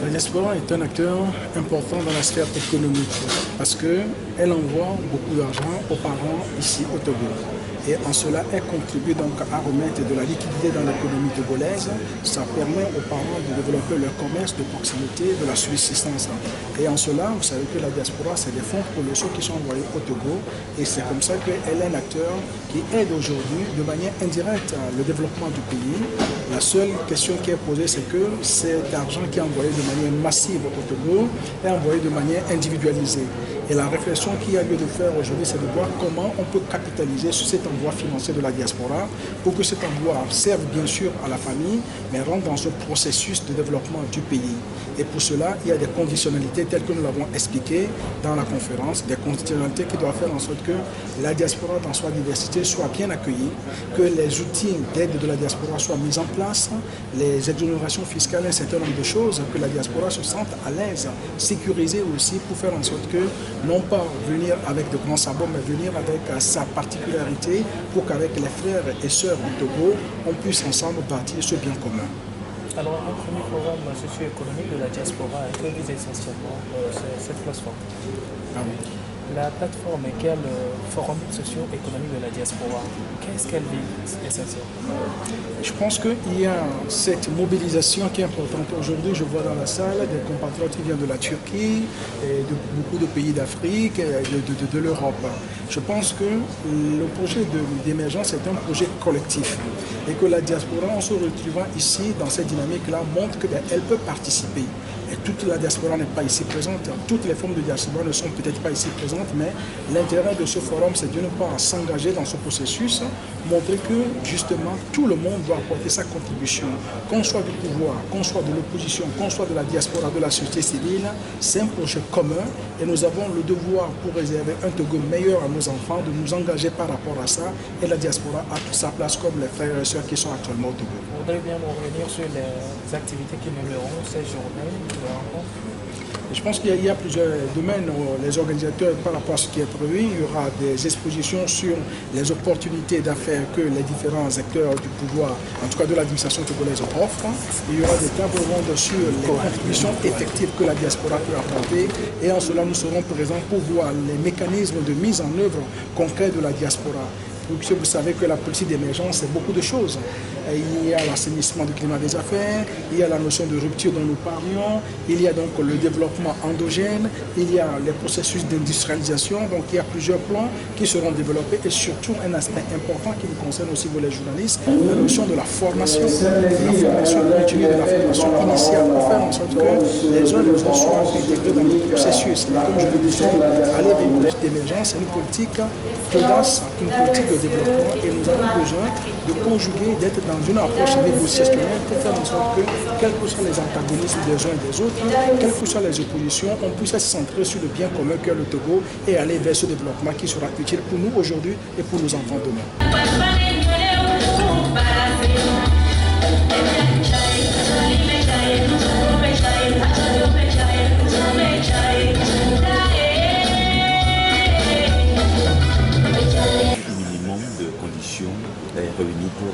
La diaspora est un acteur important dans la sphère économique parce qu'elle envoie beaucoup d'argent aux parents ici au Togo. Et en cela, elle contribue donc à remettre de la liquidité dans l'économie togolaise. Ça permet aux parents de développer leur commerce de proximité, de la subsistance. Et en cela, vous savez que la diaspora, c'est des fonds colossaux qui sont envoyés au Togo. Et c'est comme ça qu'elle est un acteur qui aide aujourd'hui de manière indirecte le développement du pays. La seule question qui est posée, c'est que cet argent qui est envoyé de manière massive au Togo est envoyé de manière individualisée. Et la réflexion qu'il y a lieu de faire aujourd'hui, c'est de voir comment on peut capitaliser sur cet envoi financier de la diaspora pour que cet envoi serve bien sûr à la famille, mais rentre dans ce processus de développement du pays. Et pour cela, il y a des conditionnalités telles que nous l'avons expliqué dans la conférence, des conditionnalités qui doivent faire en sorte que la diaspora dans sa diversité soit bien accueillie, que les outils d'aide de la diaspora soient mis en place, les exonérations fiscales, un certain nombre de choses, que la diaspora se sente à l'aise, sécurisée aussi pour faire en sorte que non pas venir avec de grands sabots, mais venir avec sa particularité pour qu'avec les frères et sœurs du Togo, on puisse ensemble bâtir ce bien commun. Alors, un premier programme socio-économique de la diaspora vise essentiellement cette plateforme. Ah oui. La plateforme est quel forum socio-économique de la diaspora? Qu'est-ce qu'elle vise essentiellement? Je pense qu'il y a cette mobilisation qui est importante. Aujourd'hui, je vois dans la salle des compatriotes qui viennent de la Turquie, et de beaucoup de pays d'Afrique, de l'Europe. Je pense que le projet d'émergence est un projet collectif et que la diaspora, en se retrouvant ici dans cette dynamique-là, montre qu'elle peut participer. Et toute la diaspora n'est pas ici présente, toutes les formes de diaspora ne sont peut-être pas ici présentes, mais l'intérêt de ce forum, c'est d'une part s'engager dans ce processus, montrer que justement tout le monde doit apporter sa contribution, qu'on soit du pouvoir, qu'on soit de l'opposition, qu'on soit de la diaspora, de la société civile, c'est un projet commun et nous avons le devoir pour réserver un Togo meilleur à nos enfants, de nous engager par rapport à ça, et la diaspora a toute sa place comme les frères et sœurs qui sont actuellement au Togo. Vous voudrez bien revenir sur les activités qui mèneront ces journées de rencontre? Je pense qu'il y a plusieurs domaines, les organisateurs par rapport à ce qui est prévu. Il y aura des expositions sur les opportunités d'affaires que les différents acteurs du pouvoir, en tout cas de l'administration togolaise, offrent. Il y aura des tables rondes sur les contributions effectives que la diaspora peut apporter. Et en cela, nous serons présents pour voir les mécanismes de mise en œuvre concrète de la diaspora. Puisque vous savez que la politique d'émergence, c'est beaucoup de choses. Il y a l'assainissement du climat des affaires, il y a la notion de rupture dont nous parlions, il y a donc le développement endogène, il y a les processus d'industrialisation, donc il y a plusieurs plans qui seront développés et surtout un aspect important qui nous concerne aussi vous les journalistes, la notion de la formation continue, de la formation initiale pour faire en sorte que les uns et les autres soient intégrés dans le processus. Et comme je le disais, aller vers une politique d'émergence, c'est une politique d'audace, une politique de développement et nous avons besoin de conjuguer, d'être dans une approche négociationnelle pour faire en sorte que, quels que soient les antagonismes des uns et des autres, quelles que soient les oppositions, on puisse se centrer sur le bien commun qu'est le Togo et aller vers ce développement qui sera utile pour nous aujourd'hui et pour nos enfants demain. Réunis pour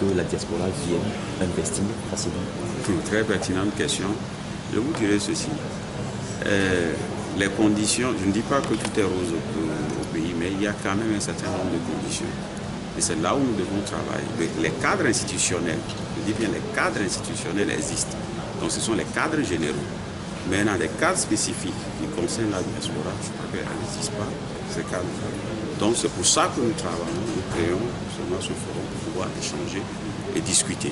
que la diaspora vienne investir facilement? C'est une très pertinente question. Je vous dirais ceci. Les conditions, je ne dis pas que tout est rose au pays, mais il y a quand même un certain nombre de conditions. Et c'est là où nous devons travailler. Les cadres institutionnels, je dis bien les cadres institutionnels existent. Donc ce sont les cadres généraux. Mais dans des cadres spécifiques qui concernent la diaspora, je crois qu'elles n'existent pas, ces cadres-là. Donc c'est pour ça que nous travaillons, nous créons seulement ce forum pour pouvoir échanger et discuter.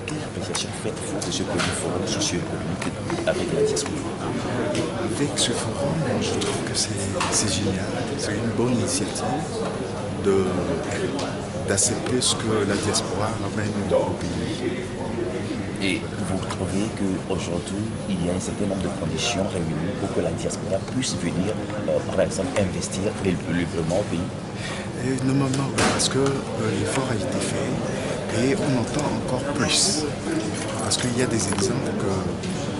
Quelle appréciation faites-vous de ce premier forum socio-économique avec la diaspora? Avec ce forum, je trouve que c'est génial. C'est une bonne initiative d'accepter ce que la diaspora ramène dans le pays. Et vous trouvez qu'aujourd'hui, il y a un certain nombre de conditions réunies pour que la diaspora puisse venir, par exemple, investir librement au pays? Et normalement, oui, parce que l'effort a été fait et on entend encore plus. Parce qu'il y a des exemples que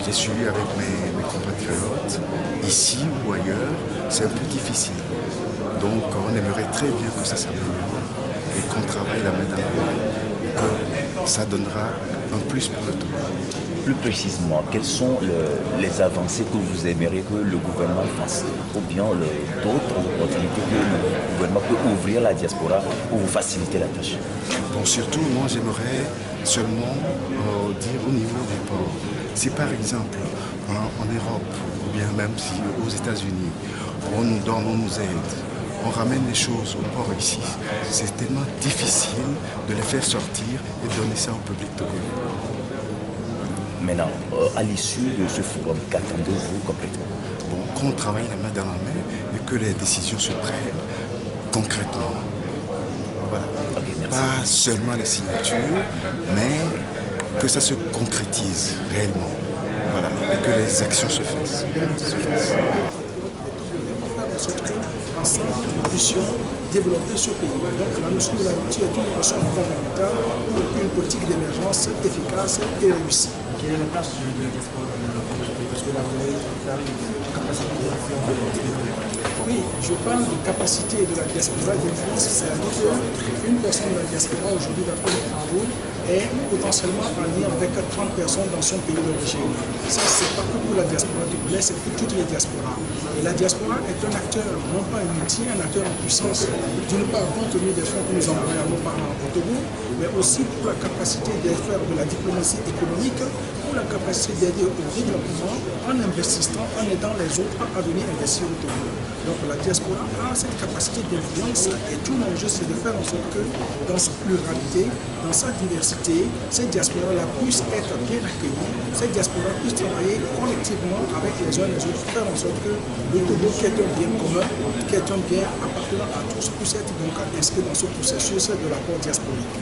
j'ai suivis avec mes compatriotes, ici ou ailleurs, c'est un peu difficile. Donc on aimerait très bien que ça s'améliore et qu'on travaille la main dans la main et que ça donnera un plus pour le Togo. Plus précisément, quelles sont les avancées que vous aimeriez que le gouvernement fasse ou bien d'autres opportunités que le gouvernement peut ouvrir à la diaspora pour vous faciliter la tâche? Bon, surtout, moi, j'aimerais seulement dire au niveau des ports. Si par exemple, en Europe, ou bien même si aux États-Unis, on nous aide, on ramène les choses au port ici, c'est tellement difficile de les faire sortir et de donner ça au public togolais. Maintenant, à l'issue de ce forum, qu'attendez-vous complètement? Bon, qu'on travaille la main dans la main et que les décisions se prennent concrètement. Voilà. Okay, merci. Pas seulement les signatures, mais que ça se concrétise réellement. Voilà. Et que les actions se fassent. Ensemble, nous puissions développer ce pays. Donc la notion de l'amitié est une notion fondamentale pour une politique d'émergence efficace et réussie. Quelle est la place de la diaspora aujourd'hui? Parce que là, vous avez parlé de capacité d'influence. Oui, je parle de capacité de la diaspora d'influence, c'est-à-dire qu'une personne de la diaspora aujourd'hui, d'après les travaux, est potentiellement en lien avec 30 personnes dans son pays d'origine. Ça, c'est pas que pour la diaspora togolaise, c'est pour toutes les diasporas. Et la diaspora est un acteur, non pas un outil, un acteur en puissance, d'une part compte tenu des fonds que nous envoyons à nos parents au Togo, mais aussi pour la capacité de faire de la diplomatie économique, pour la capacité d'aider au développement en investissant, en aidant les autres à venir investir au Togo. Donc la diaspora a cette capacité d'influence et tout l'enjeu c'est de faire en sorte que dans sa pluralité, dans sa diversité, cette diaspora-là puisse être bien accueillie, cette diaspora puisse travailler collectivement avec les uns et les autres, faire en sorte que le Togo qui est un bien commun, qui est un bien appartenant à tous, puisse être donc inscrit dans ce processus de l'accord diasporique.